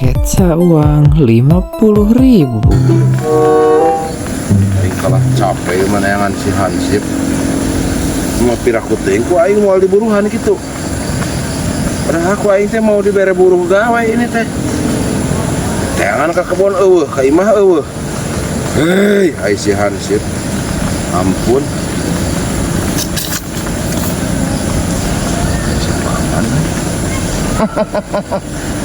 sketsa uang 50.000. Aing kalah capek manayangan si Hansip. Mau piraku teh ku aing mau diburuhan gitu. Padahal aku aing teh mau dibere buruh gawe ini teh. Jangan ke kebon eueuh, ka imah eueuh. Hei, ai si Hansip. Ampun.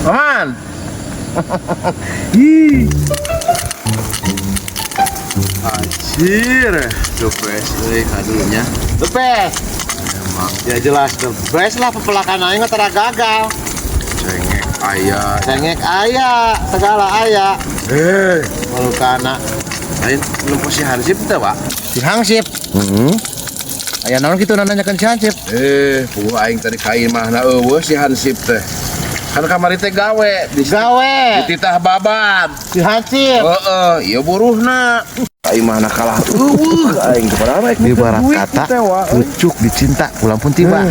Paman. Ih. Anjir, the best kadunya. The best. Ya jelas the best lah, pepelakan aing tara gagal. Cengek ayah. Cengek aya, segala aya. Pelukana. Lain lupa si Hansip teh, Pak. Si Hansip. Aya naon kitu nanyakeun si Hansip. Puguh aing tadi ka imahna eueuh si Hansip teh. Kan kamari teh gawe, Gawe. dititah babat. Si Hansip. Heeh, ieu buruhna. Ka imahna kalah eueuh aing teh padahal rek Ibarat kata pucuk dicinta ulang pun tiba.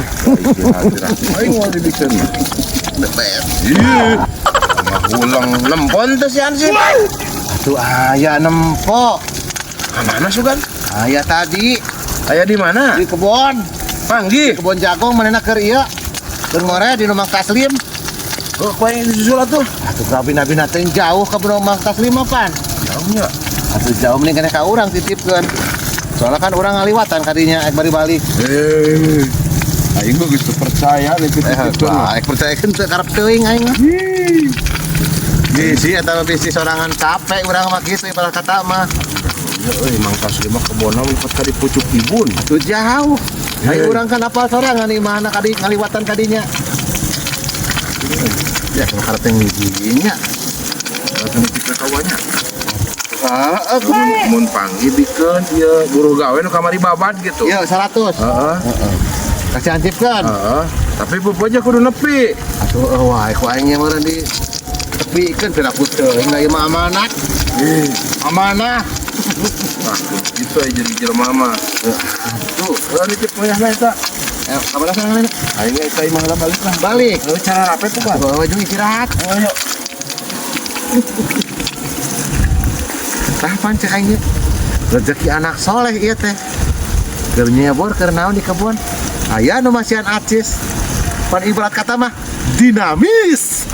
Aing mau dibikin. Ih. Ulang lempon teh si Hansip. Atuh aya nempo. Mana sugan? Aya tadi Aya di mana? di kebon. Panggih. Kebon jagung manehna keur ieu. Keur ngore di rumah Taslim. Oh, kue yang disusul atuh. Atuh kabina-bina teh jauh ke rumah Taslim apaan? Jauhnya. Atuh jauh mending kena ka urang titipkeun. Soalnya kan urang ngaliwatan kadinya bari balik. Aing mah geus percaya nih titipkeun. Baik percayakeun teu karep teuing aing mah. Bisi eta bisi sorangan capek urang mah kitu ibarat kata mah. Ya euy Mang Taslim mah kebonna lipet ka di pucuk ibun. Atuh jauh. Aing urang kan apal sorangan di mana kadi ngaliwatan kadinya. Ya kena karep teh ngijinya. Kan kita kawanya. Mun panggih bikeun ieu buruh gawe nu kamari babat gitu. Ieu 100. Heeh. Kasih antipkeun. Heeh. Tapi pupu aja kudu nepi. Atuh wah ku aing meureun di tepikeun piraku teuing da ieu mah amanah. Amanah. Gitu aja jadi jelema mah. Tuh, nitip moyahna eta. Kabar sana ini. Aing eta imah balik lah. Balik. Cara rapi tuh, Pak. Bawa baju istirahat. Ayo. Tah pan cek aing rezeki anak soleh ieu teh. Keur nyebor keur naon di kebun. Aya nu masihan acis. Pan ibarat kata mah dinamis.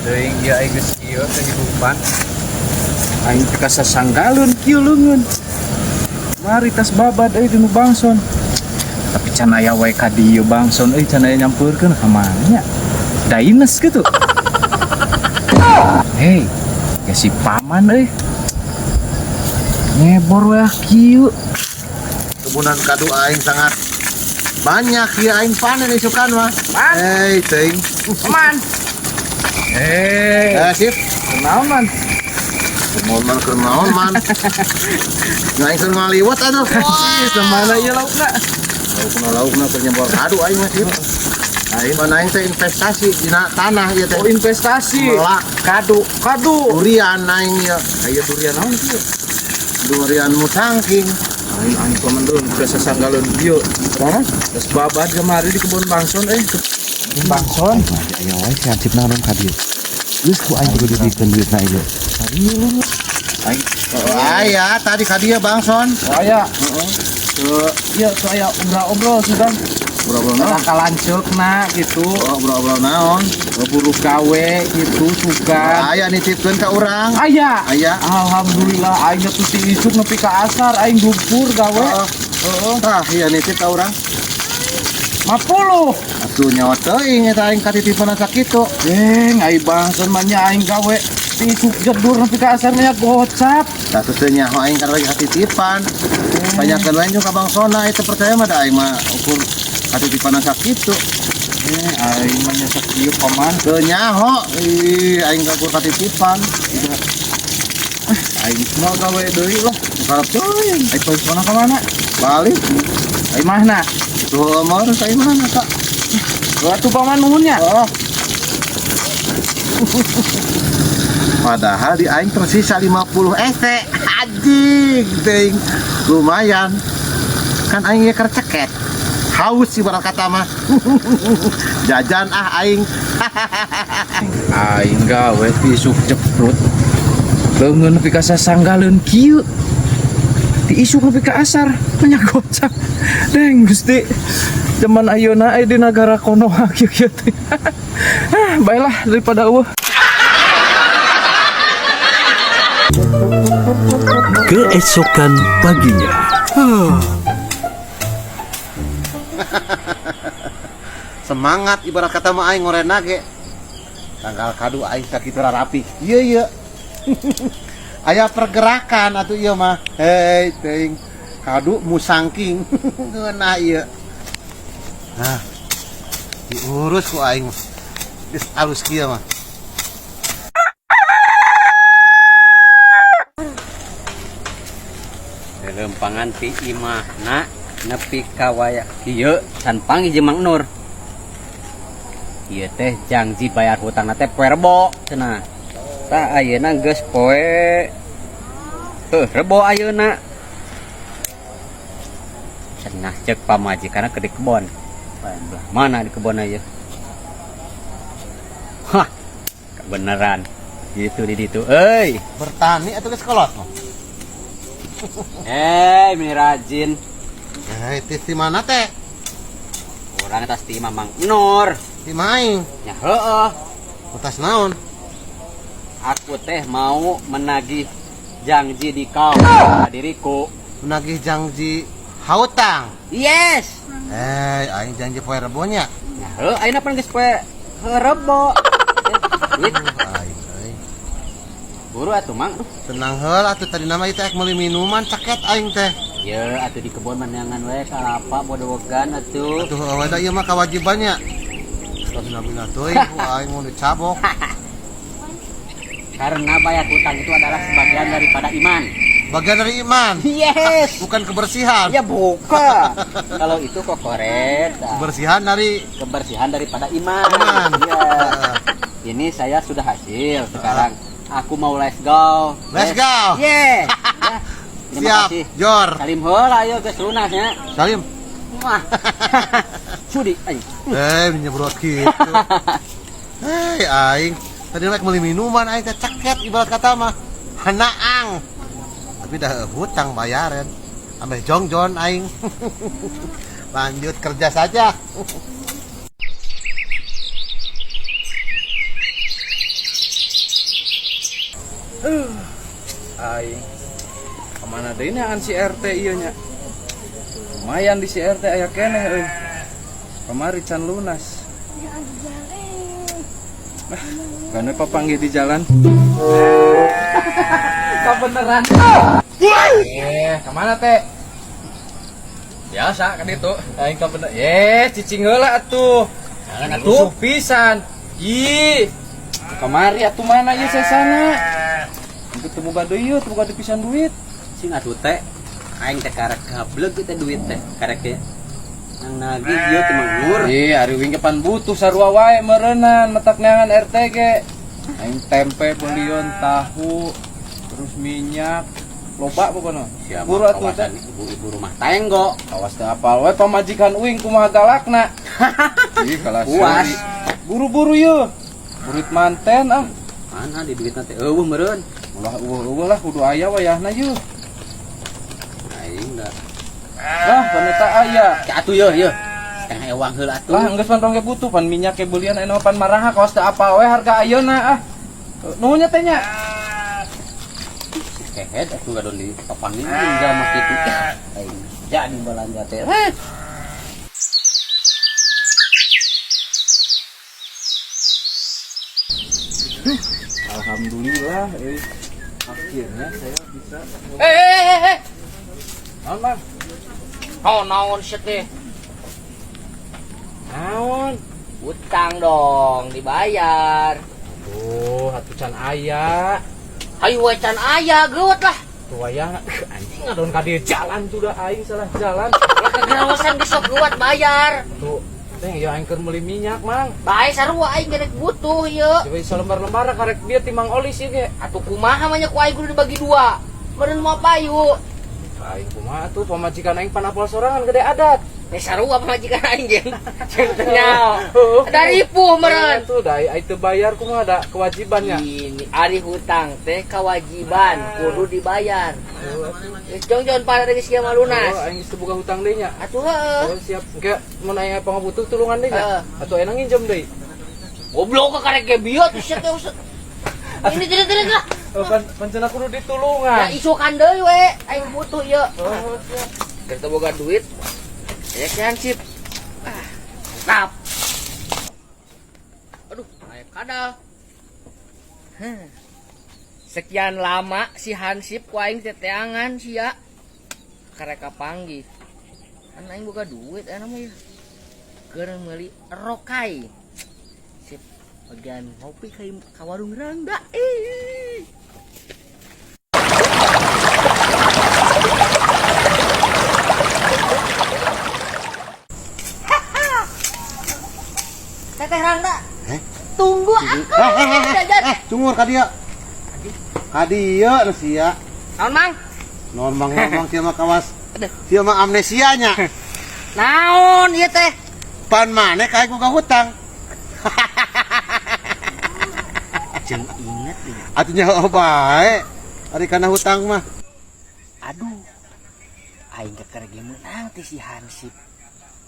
Teuing ieu aing geus kieu kehidupan. Aing teh kasasanggalun kieu leungeun. Mari tas babad euy di nu bangson. Tapi can aya wae ka dieu bangson euy can aya nyampeurkeun ka mana nya. Daines kitu. Hei, ya si paman euy. Ngebor wae kieu. Kebunan kadu aing sangat banyak ieu aing panen isukan mah. Man. Teuing. Paman. Sip. Kenaon man? Keur naon man. Aing keur ngaliwat atuh. Samana ieu laukna? Laukna keur nyebor kadu aing mah sip. Aing mah aing teh investasi dina tanah ieu teh. Oh, investasi. Melak. Kado. Durian aing ieu. Aya durian naon kieu? Durian musangking. Aing paman dulu kasasanggalun ieu. Terus babad kemari di kebun bangson Bangson. Aya wae si Hansip naon ka dieu. Geus ku aing kudu dibikeun duitna ieu. Aing Aya tadi ka dieu bangson. aya. Ieu tuh aya obrol-obrol sudah. Obrol naon? Kalanceukna gitu. Obrol naon? Buruh gawe gitu suka. Aya nitipkeun ka urang. Aya. Alhamdulillah aing tuh ti isuk nepi ka asar aing dumpur gawe. Tah ieu nitip ka urang. 50. Atuh nyawa teuing eta aing katitipan sakitu. Aing bangson mah nya aing gawe ti isuk jedur nepi ka asar nya gocap. Tah teu nyaho aing karena katitipan. Banyakeun lain juga bangsona itu percaya mah da aing mah ukur katitipan sakitu. Aing mah nya sakieu paman. Teu nyaho. Aing ukur katitipan. Aing mau gawe deui lah. Karep teuing. Aing peuseuna ka mana? Balik. Aing mahna. Tuh mah ka imahna Kak. Atuh paman nuhunnya. Padahal di aing tersisa 50 ST. Anjing, teuing. Lumayan. Kan aing keur ceket. haus ibarat kata mah. Jajan aing. Aing gawe isuk jeprut. Leungeun nepi ka sasanggalun kieu. Ti isuk nepi ka asar menyagocak. Deng Gusti. Zaman ayeuna aya di nagara Konoha kieu teh. Baiklah daripada eueuh. Keesokan paginya. Semangat ibarat kata mah aing ngorena ge. Tanggal kadu aing sakitu rapi. Ieu. Aya pergerakan atuh ieu mah. Hei teuing kadu musangking. Ngeunah ieu. Nah. Diurus ku aing. Geus alus kieu mah. Lempangan ti imahna nepi ka waya kieu can panggih jeung Mang Nur. Ieu teh janji bayar hutang teh poe Rebo cenah. Tah ayeuna geus poe Rebo ayeuna. Cenah ceuk pamajikanna ke di kebon. Belah mana di kebon ieu? Hah, kebeneran. Gitu di ditu euy. Bertani atau geus kolot mah? Mini rajin. Ti mana teh? Urang tas ti Mang Nur. Ti maing. Ya heueuh. Utas naon? Aku teh mau menagih janji di kau diriku. Menagih janji hautang. Yes. Aing janji poe Rebo nya. Ya heuh ayeuna pan geus poe Rebo. Aing. Buru atuh Mang. Tenang heul atuh tadi nama itu meuli minuman caket aing teh. Ya atuh di kebon manangan we kalapa bodogan atuh. Atuh aweda ieu mah kewajibannya. Terus nabina teuing ku aing mau dicabok. Karena bayar hutang itu adalah sebagian daripada iman. Bagian dari iman. Yes. Bukan kebersihan. Ya bukan. Kalau itu kok korek. Kebersihan dari Kebersihan daripada iman. iman. Ya. Ini saya sudah hasil sekarang. Aku mau let's go. Let's go. Yeah. Ya. Terima Siap, kasih. Jor. Salim heula ayo geus lunasnya. Salim. Wah. Sudi aing. Nyebrot gitu. Aing tadi rek meuli minuman aing teh caket ibarat kata mah hanaang. Tapi dah hutang bayaran. Ambil jongjon aing. Lanjut kerja saja. Aing kemana deh ini an si RT iya nya. Lumayan di si RT aya keneh euy. Kamari can lunas. Kan papanggih di jalan. Kebeneran. Kemana teh? Biasa kan itu. Aing kebener. Cicing heula atuh. Atuh pisan. Ih. Kamari atuh mana ieu sesana? Ketemu gaduh ieu, teu gaduh pisan duit. Sing atuh teh aing teh karek gablek teh duit teh karek teh nang nagih ieu teh Mang Nur. Ari wing pan butuh sarua wae meureunnan metak neangan RT ge. Aing tempe belion tahu terus minyak loba pokona. Buru atuh teh Ibu-ibu rumah tenggo. awas teh apal we pamajikan uing kumaha galakna. Ih kalah Puas. Buru-buru yeuh. Burit manten am. Mana di duitna teh eueuh meureun. Ulah eueuh lah kudu aya wayahna yeuh. Aing da. Lah paneta aya. Atuh yeuh. Setengah ewang heula atuh. Lah geus pan tong ge butuh pan minyak ke belian anu pan maraha kaos teh apal we harga ayeuna ah. Nuhun nya teh nya. Kehet atuh gadon di papan ini jalma kitu. Aing jadi balanja teh. Alhamdulillah, akhirnya saya bisa. Naon, Naon sih teh? naon? Utang dong, dibayar. Atuh can aya. Hayu wacan aya, geut lah. Tuh wayahna anjing ngadon ka dieu jalan tuh dah aing salah jalan. Lah kegerawasan geus sok geuat bayar. Tuh, teh ya aing keur meuli minyak, Mang. Bae sarua aing gerek butuh ieu. Coba selembar-lembar karek dia timang oli sih ge. Atuh kumaha manya ku aing kudu dibagi dua. Meureun moal payu. Aing kumaha tuh pamajikan aing panapol sorangan gede adat. sarua pamajikan aing jeung tanya. Dari ripuh meureun. Tuh dah itu bayar kumaha ada kewajibannya. Ini ari hutang teh kewajiban kudu dibayar. Geus jongjon pada geus kieu mah lunas. Oh, aing geus buka hutang deui nya. Atuh heueuh. Oh, siap. Engke mun aya pangabutuh tulungan deui nya. Atuh aya nginjem deui. Goblok ka karek ge biot sia teh. Ini tidak lah. Oh, pancen kudu ditulungan. Ya isukan deui we, aing butuh ieu. Oh, siap. Kita boga duit. Ya si Hansip. Tap. Aduh, ayo kada. Sekian lama si Hansip ku aing teteangan sia. Karek kapanggih. Kan aing boga duit aya mah ya. Keur meuli rokai. Sip. Bagian ngopi ka warung Rangga. Teteh Rangga. Tunggu jajan. Cungur ka dieu. Ka dieu nu sia. Naon Mang? Normang sia mah kawas. Sia mah amnesianya. Naon ieu teh? Pan maneh ka aing boga hutang. Jeung inget nih. Atunya bae. Ari kana hutang mah. Aduh. Aing keur ge meunang teh si Hansip.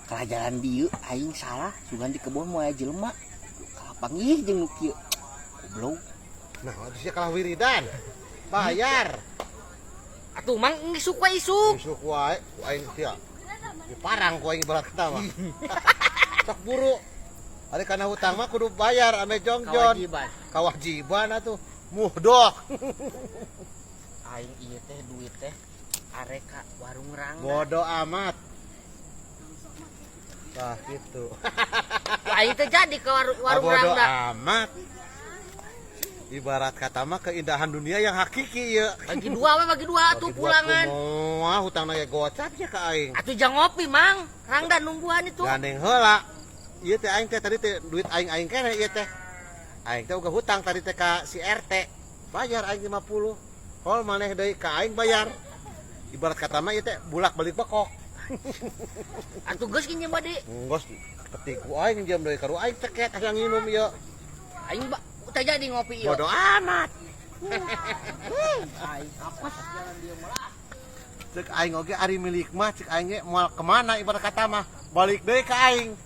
Kelajaran dieu aing salah sugan di kebon moal jelema. Kapanggih jeung nu kieu. Goblok. Nah, atuh sia kalah wiridan. Bayar. Atuh Mang isuk we isuk. Isuk wae ku aing sia. Diparang ku aing ibarat kata mah. Sok buru. Ari kana hutang mah kudu bayar ame jongjon. Kewajiban atuh. Muhdok. Aing ieu teh duit teh arek ka warung Rangga. Bodoh amat. Wah, gitu. Aing teh jadi ke warung Bodoh Rangga. amat. Ibarat kata mah keindahan dunia yang hakiki ya. Bagi dua we bagi dua atuh pulangan. Wah, hutang naya gocap ya ka aing. Atuh jang ngopi Mang. Rangga nungguan itu. Gandeng heula. Ieu teh aing teh tadi teh duit aing keneh ieu teh. Aing teh uga hutang tadi teh ka si RT. Bayar aing 50. Hol maneh deui ka aing bayar. Ibarat kata mah ieu teh bulak-balik bekok. Atuh geus kieu mah di. Geus ketiku aing jam deui karo aing teket hayang nginum ieu. Aing teh jadi ngopi ieu. Bodoh amat. Aing apes jalan dia malah. Cek aing oge ari milik mah cek aing ge moal kemana ibarat kata mah balik deui ka aing.